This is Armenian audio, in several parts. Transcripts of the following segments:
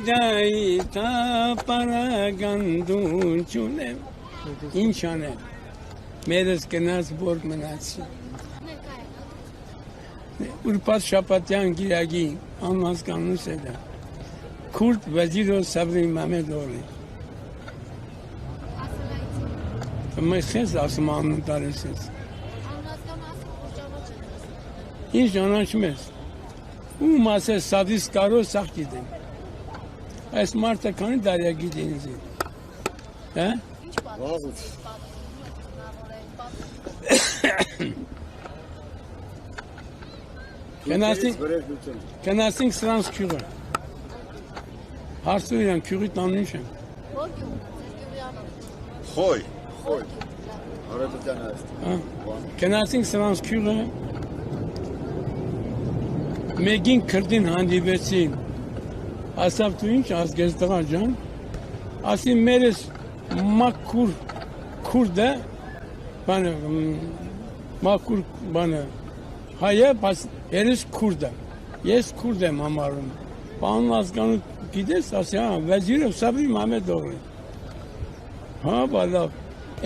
Դայտա պարագանդուն չունեմ, ինչ անեմ, մերս գնաց որ մնացի։ Ուրպատ շապատյան գիրագի անհասկանուս է դա, քուրդ վազիրով Սաբրի Մամեդովի։ Մեզ խես ասում անուն տարես ես։ Ինչ ճանաչում ես, ում ասես սադիս կարո սաղ գիտեմ։ Այս մարդը քանի դարյա գիտի ինձի։ Հա? Ինչ պատմություն։ Գնացինք սրանց քյուղը։ Հարցու իրան քյուղի տանն ինչ եմ։ Ո՞ր քյուղ։ Խոյ։ Արևմտյան այստեղ։ Գնացինք սրանց քյուղը։ Մեկին քրդին հանդիպեցին։ Ասավ դու ինչ ազգես տղա ջան, ասի մերս մաքուր քուրդը, բանը մաքուր բանը հայը, բայց երես քուրդը, ես քուրդ եմ համարում, բանն ազգանու գիտես, ասի հա, վեզիրով Սաբրի Մամեդովի, հա, բալավ,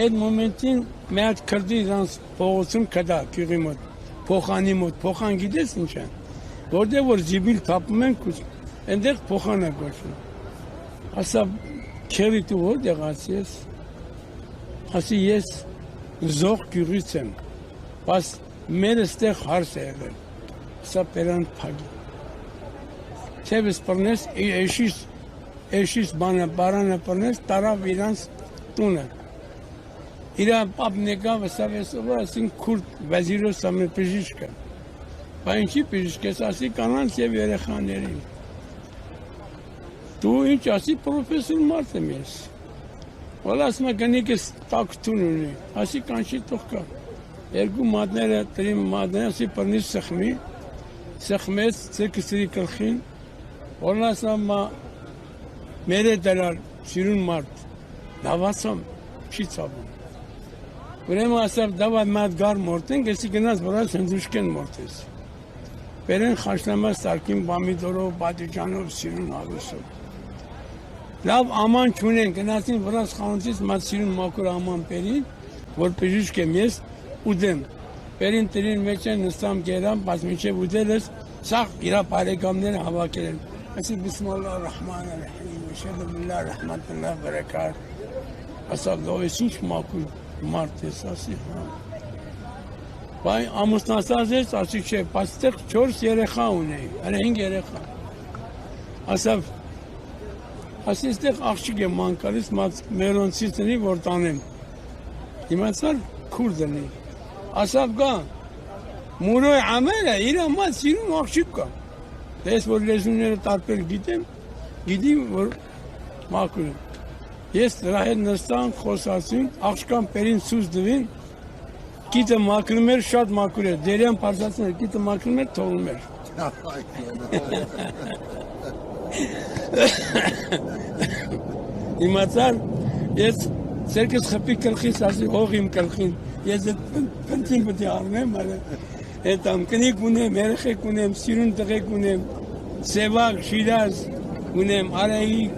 այդ մոմենտին մի հատ քրդի իրանց փողոցում կդա, քյուղի մոտ, փոխանի մոտ, փոխան գիտես ինչ է, որտեղ որ զիբիլ թափում են Այնտեղ փոխան է գոչվում։ Ասա քերի դու որտեղ ասես։ Ասի ես զող գյուղից եմ։ Բայց մեր այստեղ հարս է եղել։ Ասա բերան փագի։ Չևս բռնես էշիս բանը բարանը բռնես տարավ իրանց տունը։ Իրա պապն եկավ ասավ ասին քուրդ վազիրով սամը բժիշկը։ Բայց ինչի բժիշկ ես ասի կանանց եւ երեխաներին։ Դու ինչ ասի պրոֆեսոր մարդ եմ ես։ Ոլ ասում է գնիկս տակ տուն ունի, ասի կանչի թող կա։ Երկու մատները, տրի մատները, ասի պրնից սխմի, սխմեց, ծրկսրի կլխին, ոլ ասում է մեր է դրար սիրուն մարդ, նավացամ, չի ծավում։ Ուրեմն ասավ դավա մատ գար մորտենք, եսի գնաց որած հնդուշկեն մորտես։ Բերեն խաշնամաս սարկին բամիդորով, բադիջանով, սիրուն հավեսով։ Լավ աման չունեն, գնացին վրաց խանոցից մատ սիրուն մակուր աման պերին, որ բժիշկ եմ ես, ուդեմ։ Պերին տրին մեջ են նստամ գերամ, բայց մինչև ուդել ես, սաղ իրա բարեկամները հավաքել են։ Ասի բիսմալլահ ռահման ռահիմ, շեդը բիլլահ ռահմատլլահ բրեկար։ Ասավ դու ես ինչ մակուր մարդ ես, ասի հա։ Բայ ամուսնացած ես, ասի չէ, բայց տեղ 4 երեխա ունեի, հələ 5 երեխա։ Ասավ Ասի այստեղ աղջիկ եմ մանկալից մերոնցից նի, որ տանեմ։ Իմացար քուրդ նի։ Ասավ գա, մուրոյ ամերը, իրա մատ սիրուն աղջիկ կա։ Ես որ լեզուները տարբեր գիտեմ, գիտի որ մակուր եմ։ Ես դրա հետ նստան, խոսացին, աղջկան պերին սուս դվին, գիտը մակրում էր, շատ մակուր էր, դերյան պարզացին էր, գիտը մակրում էր, թողնում էր։ Իմացար, ես սերկս խպի կլխիս ասի, հող իմ կլխին, ես այդ պնտին պտի արնեմ, այդ ամ կնիկ ունեմ, երեխեք ունեմ, սիրուն տղեք ունեմ, սևակ, շիրազ ունեմ, արայիկ,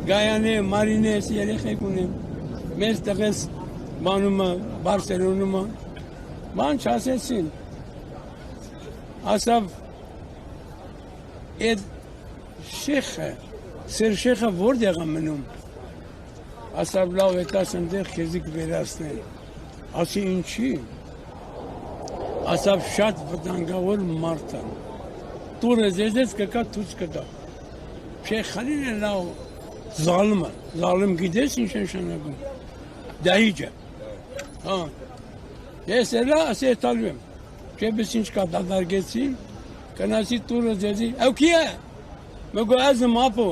գայանե, մարինես, երեխեք ունեմ, մեզ տղես բանումը, բարսելոնումը, բան չասեցին, ասավ, այդ շեխը, սեր շեխը որտեղ է մնում, ասավ լավ հետաս ընդեղ քեզիկ վերացնել, ասի ինչի, ասավ շատ վտանգավոր մարդ է, տուրը ձեզեց կկա թուց կտա, շեխ խալին է լավ զալում գիտես ինչ են շանակում, դահիջը, ես էլա ասի էտալու եմ, չեպս ինչ կա դադարգեցին, կնասի տուրը ձեզի, ու կի է, մգո ազմ ապո,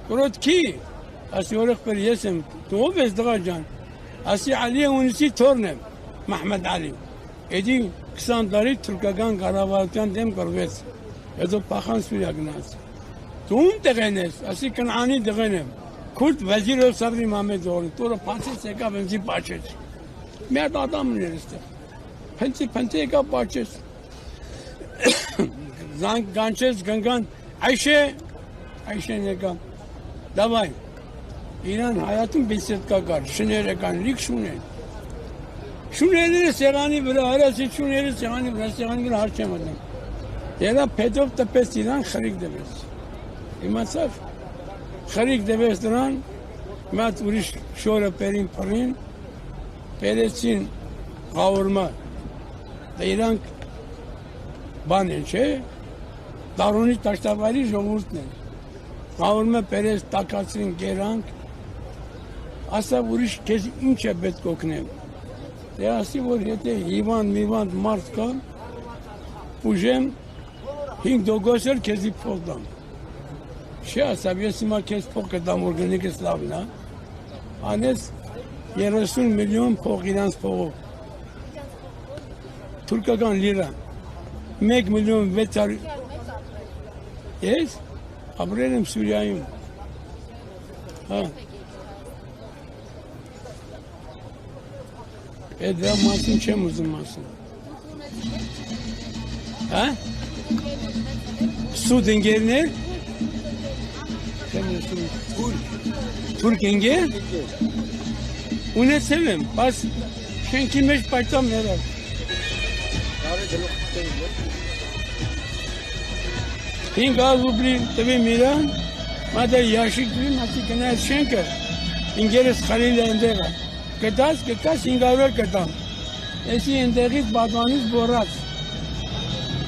կրոտ կի, ասի օրեղ պեր ես եմ, դու ով ես դղա ջան, ասի ալի ունիսի թորն եմ, Մահմեդ Ալի, էդի 20 տարի թուրքական կառավարության դեմ կրվեց, հետո պախան Սուրիա գնաց, դու ում տղեն ես, ասի կնանի դղեն եմ, քուրդ վեզիրով Սաբրի Մամեդովի, տուրը պացեց եկավ ինձի պաչեց, մի հատ ադամն էր ստեղ, փնցի եկավ պաչեց, գանչեց գնգան, Ayşen եկա, Դավայ։ Իրան հայատում բեսեդկա կար, շները կան, լիք շուներ։ Շուները սեղանի վրա, հարասի շուները սեղանի վրա հարչ եմ ատեմ։ Երա պետով տպես իրան խրիկ դվես։ Իմացավ, խրիկ դվես դրան, մատ ուրիշ շորը պերին պրին, պերեցին գավորմա, դա իրանք բան են, չէ, դարոնի տաշտավարի ժողուրդն են, գավորմա պերեց տակացրին գերանք, ասավ ուրիշ կեզ ինչ է պետք օգնեմ, դե ասի, որ եթե հիվանդ մարդ կա, ուժեմ 5% էլ քեզի փող դամ։ Չի ասավ, ես հիմա քեզ փող կտամ, որ գնիկս լավն է, անես 30 միլիոն փող իրանց փողով։ Թուրքական լիրա, 1 միլիոն 600… Ես ապրել եմ Սուրիայում։ Հա։ Այդ դրա մասին չեմ ուզում ասում։ Հա։ Սուտ ընկերներ։ Թուրք ընկեր։ Ունեցել եմ, բայց շենքի մեջ պայծամ ներավ։ 500 ռուբլի տվի իրան, մատը ящик տվի, մատի գնայր շենքը, ընկերս խալիլ է ընդեղը։ Կտաս 500 կտամ։ Էսի ընդեղից բադվանից բորած։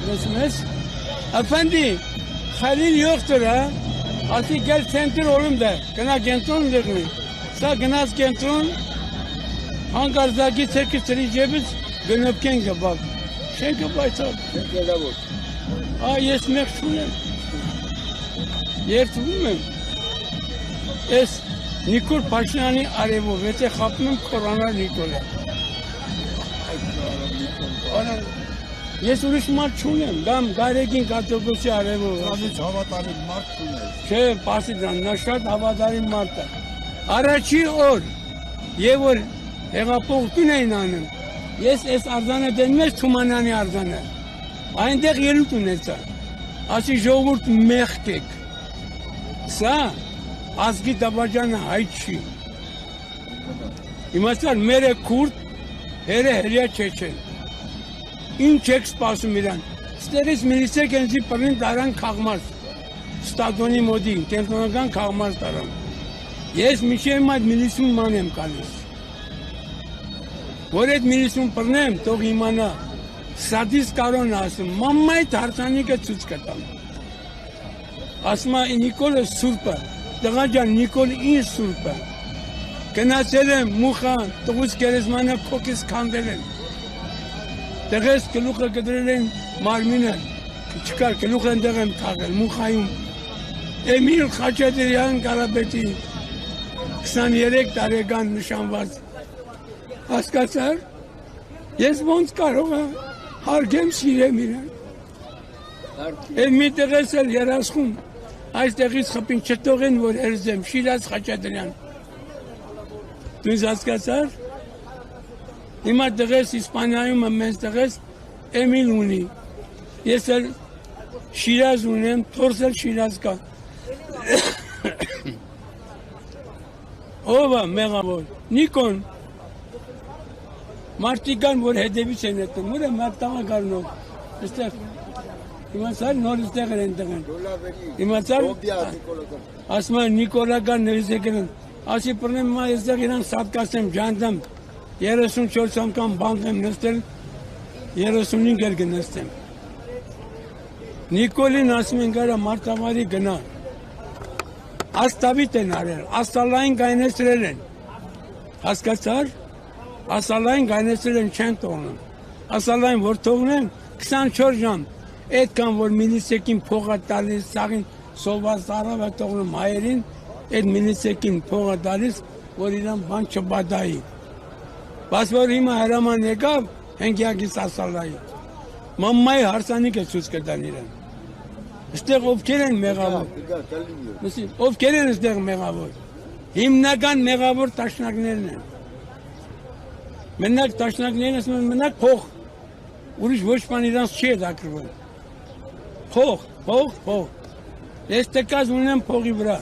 Լսում ես։ Əfəndi, Xəlil yoxdur ha? Asıl gel sentr oğlum da. Gına kentron dökmüş. Sa gınaz kentron. Ankara'daki 8 cebiz gönöpken bak. Şenke baytar. Şenke de bu. Yesmek şunu. Yer tutmuyor. Es Nikol Paşinani arevo. Vete kapnım korona Nikol'a. Ես ուրիշ մարդ չունեմ, գամ գարեգին կատոգոսի արևով։ Սրանից հավատարիմ մարդ չունես։ Չէ, պասի դրան, նա շատ հավատարիմ մարդ է։ Առաջի օր, եւ որ հեղափոխություն էին անում, ես այս արձանը դնում ես Թումանյանի արձանը։ Այնտեղ ելույթ ունեցա։ Ասի ժողովուրդ մեղք եք։ Սա ազգի դավաճանը հայ չի։ Իմացար մերը քուրդ, հերը հրյա չեչեն։ Ինչ եք սպասում իրան, ստեղից միլիսեր կենցի պրին տարան կաղմարս, ստադոնի մոդին, կենտրոնական կաղմարս տարան։ Ես միշեմ այդ միլիսում ման եմ կալիս։ Որ այդ միլիսում պրնեմ, տող իմանա, սադիս կարոն ասում, մամմայդ հարցանիկը ծուց կտամ։ Ասմա Նիկոլը սուրպը, դղաջան Նիկոլ ինչ սուրպը։ Գնացել եմ մուխան, տղուց գերեզմանը կոքիս կանդել են։ Դեղես գլուխը գդրել են մարմինը, չկար գլուխը ընդեղ եմ թաղել, մուխայում։ Էմիլ Խաչատրյան Կարապետի 23 տարեկան նշանված։ Հասկացար, ես ոնց կարող եմ հարգեմ սիրեմ իրան։ Էն մի տեղես էլ երասխում, այստեղից խպին չտողեն, որ հերձեմ, Շիրազ Խաչատրյան։ Դուզ հասկացար, հիմա տեղես Իսպանիայում ամենս տեղես Էմիլ ունի, ես էլ Շիրազ ունեմ, թորս էլ Շիրազ կա։ Ով է մեղավոր, Նիկոն, մարդիկան, որ հետևից են հետում, որ է մակտաղա կարնով, իստեղ, իմացար նոր իստեղ են տեղեն, իմացար, ասում է Նիկոլական նվիս եկրեն, ասի պրնեմ մա իստեղ իրան սատկասեմ, ժանդամ, 34 անգամ բանք եմ նստել, 35 էլ գնստեմ։ Նիկոլին ասում են գարա մարդավարի գնա, աստավիտ են արել, աստալային գայնեցրել են, հասկացար, աստալային գայնեցրել են չեն տողնում, աստալային որ թողնեն 24 ժամ, այդքան որ միլիսեկին փողա տալիս, սաղին սովված առավ է տողնում հայերին, այդ միլիսեկին փողա տալիս, որ իրան բան չբադայի։ Բայց որ հիմա հրաման եկավ, հենգյակից ասալայի, մամմայի հարսանիքը ծուց կտան իրան։ Ստեղ ովքեր են մեղավոր, ովքեր են ստեղ մեղավոր, հիմնական մեղավոր տաշնակներն են։ Մենակ տաշնակներն ասում են, մենակ փող, ուրիշ ոչ բան իրանց չի հետաքրքրում։ Փող, ես տկած ունեմ փողի վրա,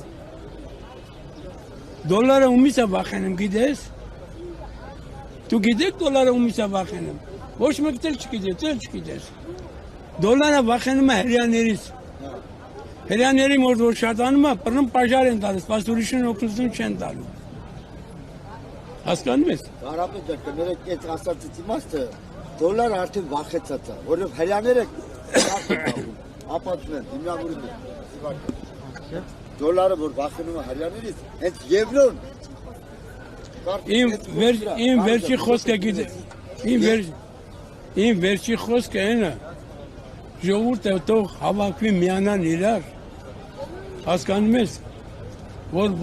Դոլարը ումից է վախենում, գիտես։ Դու գիտեք դոլարը ումից է վախենում։ Ոչ մեկ էլ չգիտես։ Դոլարը վախենում է հрьяաներից։ Հрьяաների մոտ որ շատանում է, բռնում պաժար են տալիս, բայց ուրիշին օգնություն չեն տալու։ Հասկանում ես։ Հարապետ կներեք այդ ասածից իմաստը դոլարը արդեն վախեցած է, որովհետև հрьяաները ապացուցեն հիմնավորում են։ Դոլարը որ վախենում է հрьяաներից, հենց եվրոն Իմ վերջի խոսքը գիտես։ Իմ վերջի խոսքը այնը ժողովուրդը թող հավաքվի միանան իրար։ Հասկանում ես, որ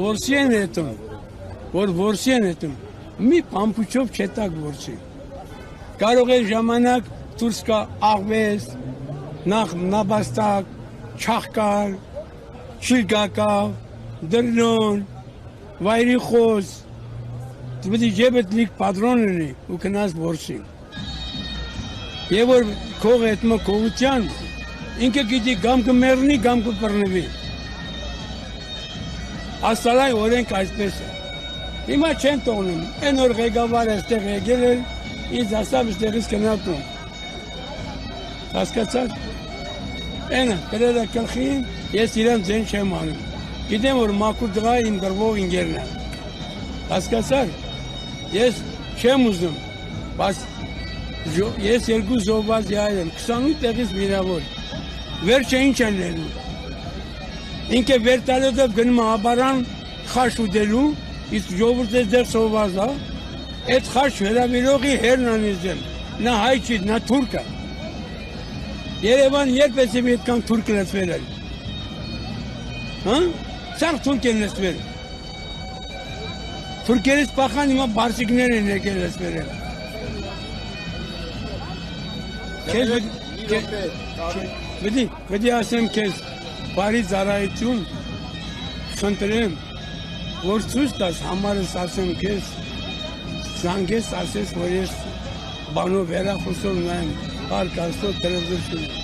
որսի են հետում, մի պամպուչով չետակ որսի։ Կարող է ժամանակ դուրս կա աղվես, նաբաստակ, չախկալ, շիլգակավ, դրնոն, վայրի խոզ, դու պետք է ջեբդ լիք պատրոն ունի ու կնաս որսի։ Եվ որ քողը հետմը քողության, ինքը գիտի գամ կմեռնի, գամ կպռնվի։ Աստալայ օրենք այսպես է։ Հիմա չեն տողնում, են որ ղեկավարը այստեղ եկել էր, ինձ ասավ այստեղից կնատում։ Հասկացար։ Էնը, կրերը կլխին, ես իրան ձեն չեմ անում։ Գիտեմ, որ մաքուր դղա իմ գրվող ինգերն է։ Հասկացար։ Ես չեմ ուզում, բայց ես երկու զոհված յայր եմ, 28 տեղից վիրավոր։ Վերջը ինչ են ներում։ Ինքը վերտալյոտով գնում է Աբարան խաշ ուտելու, իսկ ժողովուրդը դեռ սոված է, այդ խաշ վերաբերողի հերն անիզեմ, նա հայ չի, նա թուրք է։ Երևան երբ էսի մի այդքան թուրք լծվել է։ Հա? Սաղ թուրք են լծվել։ Թուրքերից պախան հիմա բարսիկներ են եկել լծվել են։ Պետք է ասեմ քեզ բարի ծառայություն խնդրեմ, որ ցույց տաս համարս ասեմ քեզ, զանգես ասես, որ ես բանով վերախոսով նայեմ, հարկ աստծո տելևիզիոն